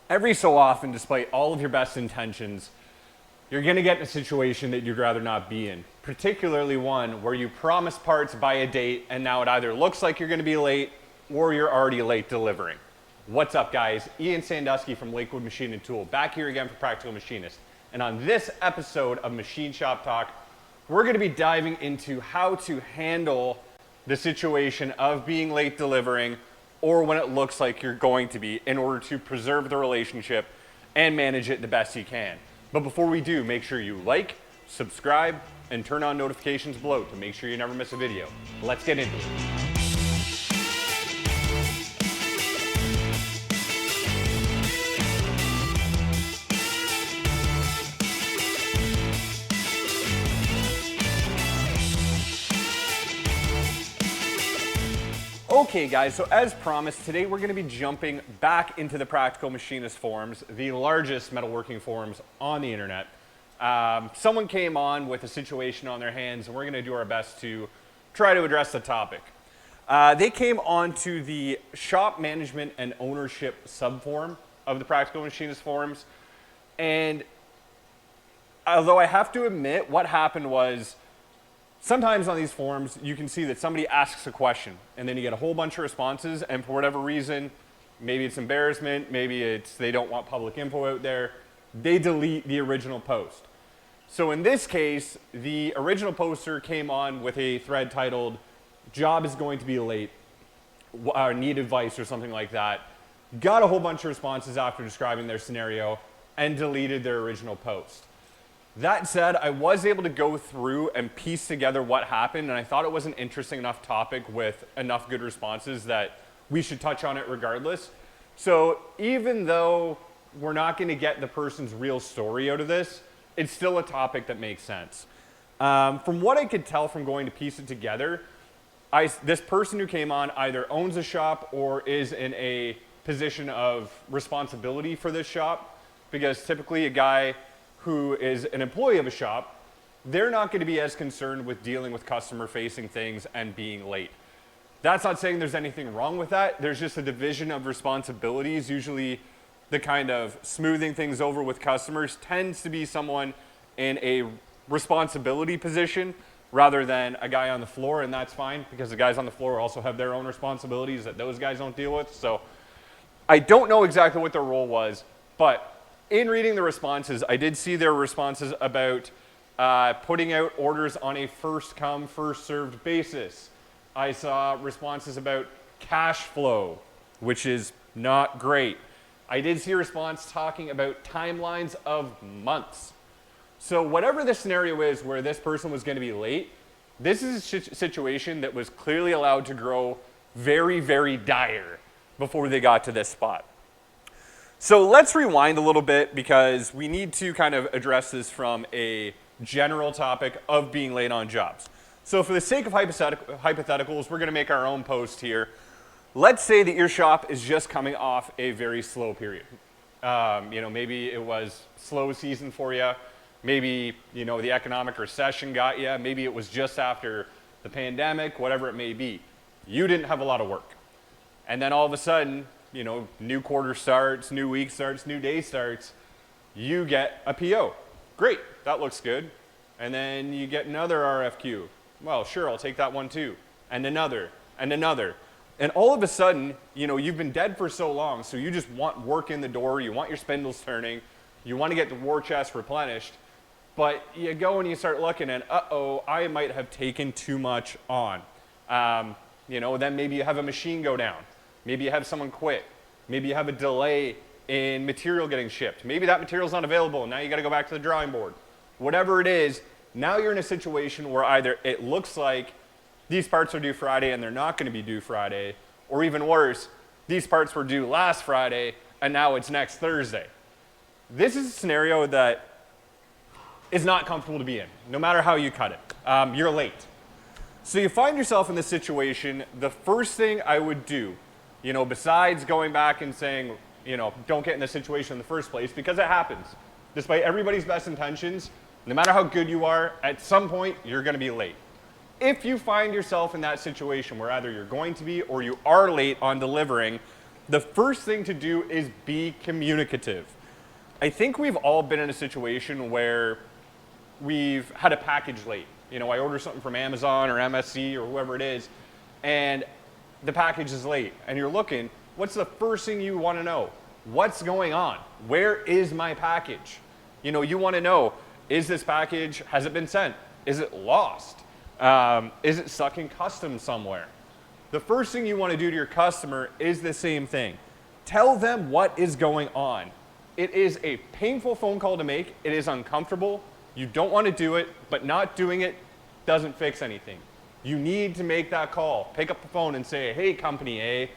Every so often, despite all of your best intentions, you're going to get in a situation that you'd rather not be in, particularly one where you promise parts by a date and now it either looks like you're going to be late or you're already late delivering. What's up, guys? Ian Sandusky from Lakewood Machine Tool, back here again for Practical Machinist. And on this episode of Machine Shop Talk, we're going to be diving into how to handle the situation of being late delivering or when it looks like you're going to be in order to preserve the relationship and manage it the best you can. But before we do, make sure you like, subscribe, and turn on notifications below to make sure you never miss a video. Let's get into it. Okay guys, so as promised, today we're going to be jumping back into the Practical Machinist forums, the largest metalworking forums on the internet. Someone came on with a situation on their hands and we're going to do our best to try to address the topic. They came on to the shop management and ownership subforum of the Practical Machinist forums, and although I have to admit what happened was sometimes on these forums, you can see that somebody asks a question and then you get a whole bunch of responses, and for whatever reason, maybe it's embarrassment, maybe it's they don't want public info out there, they delete the original post. So in this case, the original poster came on with a thread titled, "Job is going to be late, need advice," or something like that. Got a whole bunch of responses after describing their scenario and deleted their original post. That said, I was able to go through and piece together what happened, and I thought it was an interesting enough topic with enough good responses that we should touch on it regardless. So even though we're not going to get the person's real story out of this, it's still a topic that makes sense. From what I could tell from going to piece it together, this person who came on either owns a shop or is in a position of responsibility for this shop, because typically a guy who is an employee of a shop, they're not going to be as concerned with dealing with customer-facing things and being late. That's not saying there's anything wrong with that. There's just a division of responsibilities. Usually the kind of smoothing things over with customers tends to be someone in a responsibility position rather than a guy on the floor, and that's fine because the guys on the floor also have their own responsibilities that those guys don't deal with. So I don't know exactly what their role was, but in reading the responses, I did see their responses about putting out orders on a first come, first served basis. I saw responses about cash flow, which is not great. I did see a response talking about timelines of months. So whatever the scenario is where this person was going to be late, this is a situation that was clearly allowed to grow very, very dire before they got to this spot. So let's rewind a little bit because we need to kind of address this from a general topic of being late on jobs. So for the sake of hypotheticals, we're going to make our own post here. Let's say that your shop is just coming off a very slow period. Maybe it was slow season for you. Maybe, the economic recession got you. Maybe it was just after the pandemic, whatever it may be. You didn't have a lot of work. And then all of a sudden, new quarter starts, new week starts, new day starts, you get a PO. Great, that looks good. And then you get another RFQ. Well, sure, I'll take that one too. And another, and another. And all of a sudden, you've been dead for so long, so you just want work in the door, you want your spindles turning, you want to get the war chest replenished, but you go and you start looking and, uh-oh, I might have taken too much on. Then maybe you have a machine go down. Maybe you have someone quit. Maybe you have a delay in material getting shipped. Maybe that material's not available and now you got to go back to the drawing board. Whatever it is, now you're in a situation where either it looks like these parts are due Friday and they're not going to be due Friday, or even worse, these parts were due last Friday and now it's next Thursday. This is a scenario that is not comfortable to be in, no matter how you cut it. You're late. So you find yourself in this situation, the first thing I would do, besides going back and saying, don't get in this situation in the first place, because it happens. Despite everybody's best intentions, no matter how good you are, at some point, you're going to be late. If you find yourself in that situation where either you're going to be or you are late on delivering, The first thing to do is be communicative. I think we've all been in a situation where we've had a package late. You know, I order something from Amazon or MSC or whoever it is, and the package is late, and you're looking, what's the first thing you want to know? What's going on? Where is my package? You know, you want to know, is this package, has it been sent? Is it lost? Is it stuck in customs somewhere? The first thing you want to do to your customer is the same thing. Tell them what is going on. It is a painful phone call to make. It is uncomfortable. You don't want to do it, but not doing it doesn't fix anything. You need to make that call. Pick up the phone and say, hey, company A,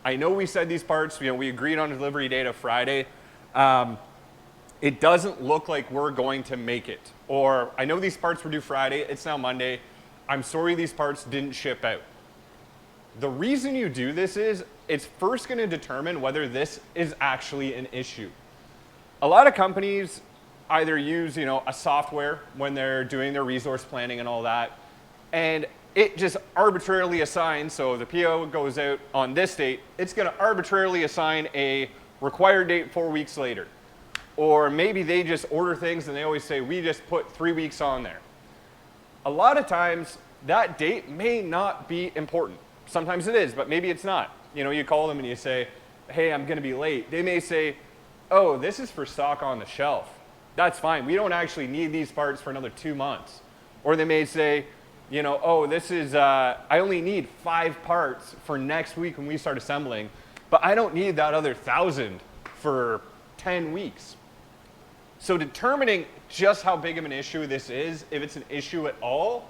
I know we said these parts, you know, we agreed on a delivery date of Friday. It doesn't look like we're going to make it. Or I know these parts were due Friday, it's now Monday. I'm sorry these parts didn't ship out. The reason you do this is it's first going to determine whether this is actually an issue. A lot of companies either use, you know, a software when they're doing their resource planning and all that, and it just arbitrarily assigns, so the PO goes out on this date, it's going to arbitrarily assign a required date 4 weeks later. Or maybe they just order things and they always say, we just put 3 weeks on there. A lot of times that date may not be important. Sometimes it is, but maybe it's not. You know, you call them and you say, hey, I'm going to be late. They may say, oh, this is for stock on the shelf. That's fine. We don't actually need these parts for another 2 months. Or they may say, you know, oh, this is, I only need 5 parts for next week when we start assembling, but I don't need that other 1,000 for 10 weeks. So determining just how big of an issue this is, if it's an issue at all,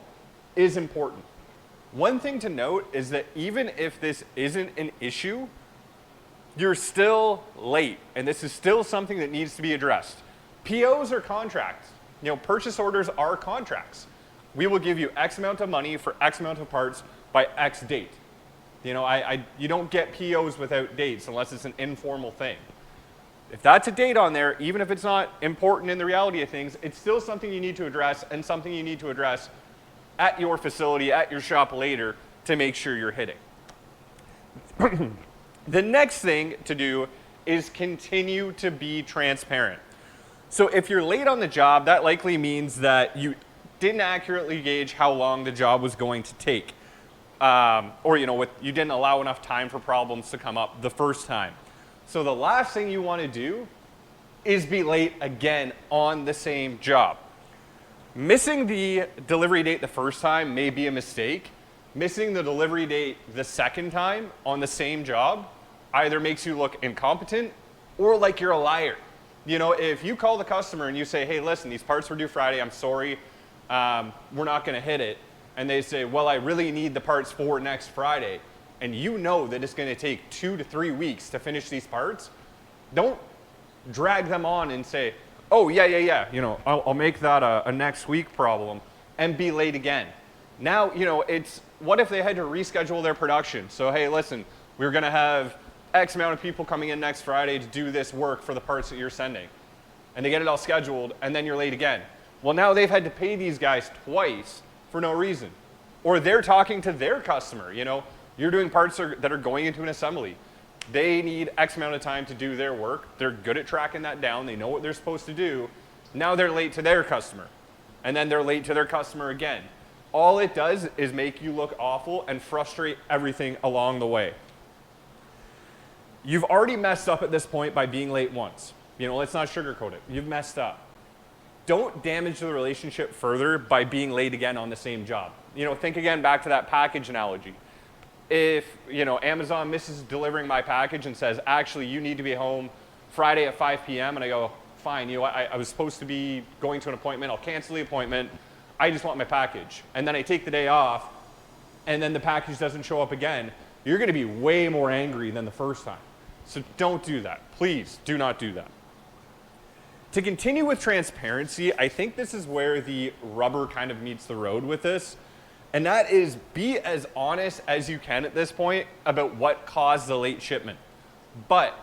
is important. One thing to note is that even if this isn't an issue, you're still late, and this is still something that needs to be addressed. POs are contracts. You know, purchase orders are contracts. We will give you X amount of money for X amount of parts by X date. You know, you don't get POs without dates unless it's an informal thing. If that's a date on there, even if it's not important in the reality of things, it's still something you need to address and something you need to address at your facility, at your shop later to make sure you're hitting. The next thing to do is continue to be transparent. So if you're late on the job, that likely means that you didn't accurately gauge how long the job was going to take. Or you know, you didn't allow enough time for problems to come up the first time. So the last thing you want to do is be late again on the same job. Missing the delivery date the first time may be a mistake. Missing the delivery date the second time on the same job either makes you look incompetent or like you're a liar. You know, if you call the customer and you say, hey, listen, these parts were due Friday, I'm sorry, we're not going to hit it. And they say, well, I really need the parts for next Friday. And you know that it's going to take 2 to 3 weeks to finish these parts, don't drag them on and say, oh, yeah, you know, I'll make that a next week problem and be late again. Now, you know, it's, what if they had to reschedule their production? So, hey, listen, we're going to have X amount of people coming in next Friday to do this work for the parts that you're sending. And they get it all scheduled, and then you're late again. Well, now they've had to pay these guys twice for no reason. Or they're talking to their customer, you know, you're doing parts that are going into an assembly. They need X amount of time to do their work. They're good at tracking that down. They know what they're supposed to do. Now they're late to their customer. And then they're late to their customer again. All it does is make you look awful and frustrate everything along the way. You've already messed up at this point by being late once. You know, let's not sugarcoat it. You've messed up. Don't damage the relationship further by being late again on the same job. You know, think again back to that package analogy. If, you know, Amazon misses delivering my package and says, actually, you need to be home Friday at 5 p.m. and I go, fine, you know, I was supposed to be going to an appointment. I'll cancel the appointment. I just want my package. And then I take the day off and then the package doesn't show up again. You're going to be way more angry than the first time. So don't do that. Please do not do that. To continue with transparency, I think this is where the rubber kind of meets the road with this. And that is, be as honest as you can at this point about what caused the late shipment. But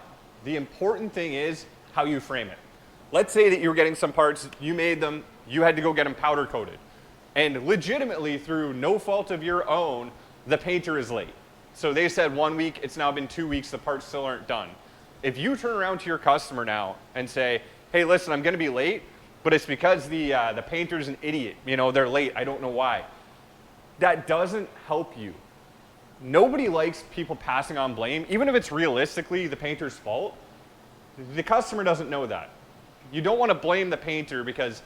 the important thing is how you frame it. Let's say that you were getting some parts, you made them, you had to go get them powder coated. And legitimately, through no fault of your own, the painter is late. So they said 1 week, it's now been 2 weeks, the parts still aren't done. If you turn around to your customer now and say, hey, listen, I'm gonna be late, but it's because the painter's an idiot. You know, they're late, I don't know why. That doesn't help you. Nobody likes people passing on blame, even if it's realistically the painter's fault. The customer doesn't know that. You don't want to blame the painter because,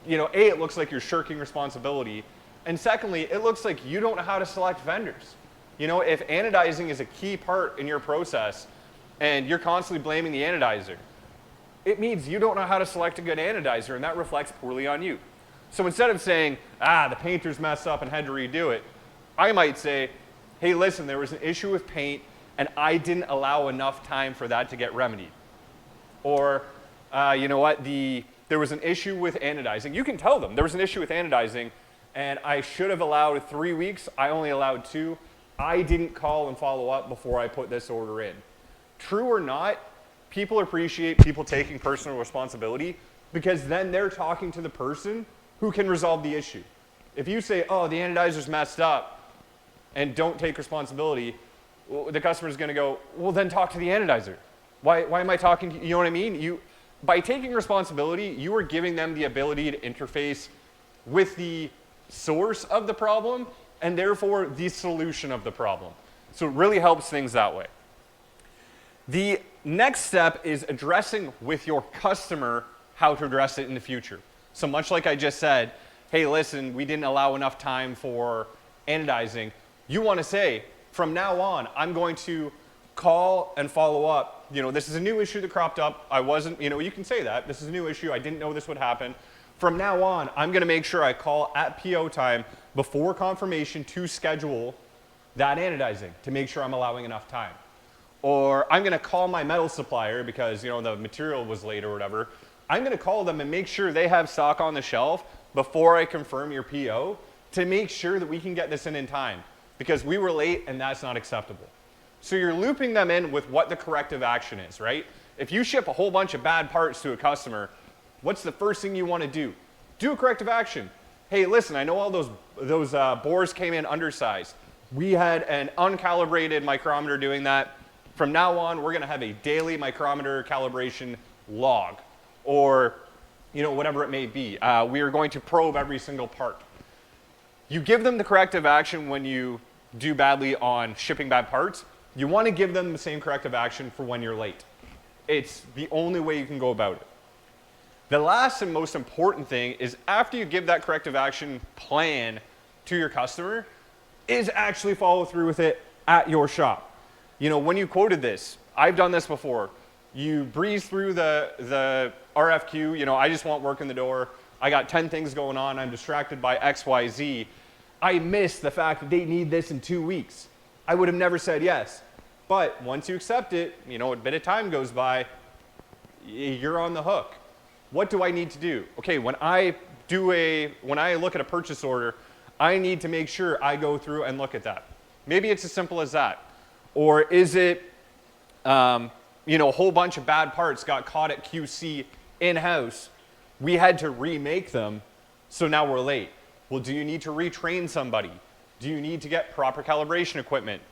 you know, A, it looks like you're shirking responsibility, and secondly, it looks like you don't know how to select vendors. You know, if anodizing is a key part in your process and you're constantly blaming the anodizer, it means you don't know how to select a good anodizer, and that reflects poorly on you. So instead of saying, the painter's messed up and had to redo it, I might say, hey, listen, there was an issue with paint and I didn't allow enough time for that to get remedied. Or, you know what, there was an issue with anodizing. You can tell them there was an issue with anodizing and I should have allowed 3 weeks, I only allowed 2. I didn't call and follow up before I put this order in. True or not, people appreciate people taking personal responsibility because then they're talking to the person who can resolve the issue. If you say, oh, the anodizer's messed up and don't take responsibility, well, the customer's gonna go, well, then talk to the anodizer. Why am I talking to you? You know what I mean? By taking responsibility, you are giving them the ability to interface with the source of the problem and therefore the solution of the problem. So it really helps things that way. The next step is addressing with your customer how to address it in the future. So much like I just said, hey, listen, we didn't allow enough time for anodizing. You want to say, from now on, I'm going to call and follow up. You know, this is a new issue that cropped up. I wasn't, you know, you can say that. This is a new issue. I didn't know this would happen. From now on, I'm going to make sure I call at PO time before confirmation to schedule that anodizing to make sure I'm allowing enough time. Or I'm going to call my metal supplier because, you know, the material was late or whatever. I'm going to call them and make sure they have stock on the shelf before I confirm your PO to make sure that we can get this in time because we were late and that's not acceptable. So you're looping them in with what the corrective action is, right? If you ship a whole bunch of bad parts to a customer, what's the first thing you want to do? Do a corrective action. Hey, listen, I know all those bores came in undersized. We had an uncalibrated micrometer doing that. From now on, we're going to have a daily micrometer calibration log, or you know, whatever it may be. We are going to probe every single part. You give them the corrective action when you do badly on shipping bad parts. You want to give them the same corrective action for when you're late. It's the only way you can go about it. The last and most important thing is after you give that corrective action plan to your customer, is actually follow through with it at your shop. You know, when you quoted this, I've done this before. You breeze through the RFQ, you know, I just want work in the door. I got 10 things going on. I'm distracted by X, Y, Z. I miss the fact that they need this in 2 weeks. I would have never said yes. But once you accept it, you know, a bit of time goes by, you're on the hook. What do I need to do? Okay, when I look at a purchase order, I need to make sure I go through and look at that. Maybe it's as simple as that. Or is it, you know, a whole bunch of bad parts got caught at QC in-house. We had to remake them, so now we're late. Well, do you need to retrain somebody? Do you need to get proper calibration equipment?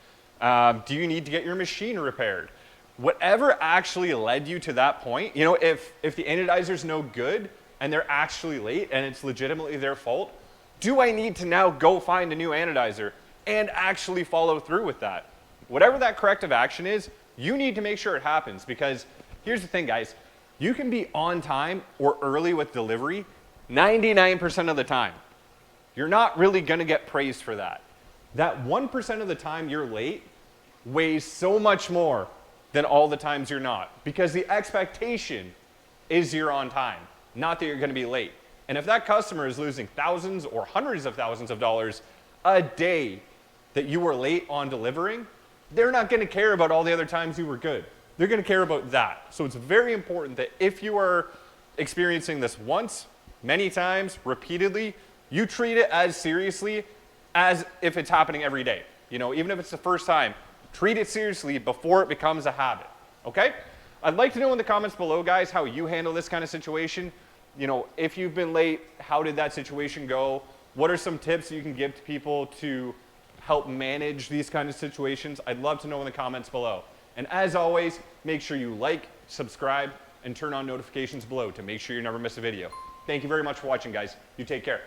Do you need to get your machine repaired? Whatever actually led you to that point, you know, if the anodizer's no good and they're actually late and it's legitimately their fault, do I need to now go find a new anodizer and actually follow through with that? Whatever that corrective action is, you need to make sure it happens, because here's the thing, guys. You can be on time or early with delivery 99% of the time. You're not really going to get praised for that. That 1% of the time you're late weighs so much more than all the times you're not, because the expectation is you're on time, not that you're going to be late. And if that customer is losing thousands or hundreds of thousands of dollars a day that you were late on delivering, they're not going to care about all the other times you were good. They're going to care about that. So it's very important that if you are experiencing this once, many times, repeatedly, you treat it as seriously as if it's happening every day. You know, even if it's the first time, treat it seriously before it becomes a habit, okay? I'd like to know in the comments below, guys, how you handle this kind of situation. You know, if you've been late, how did that situation go? What are some tips you can give to people to help manage these kind of situations? I'd love to know in the comments below. And as always, make sure you like, subscribe, and turn on notifications below to make sure you never miss a video. Thank you very much for watching, guys. You take care.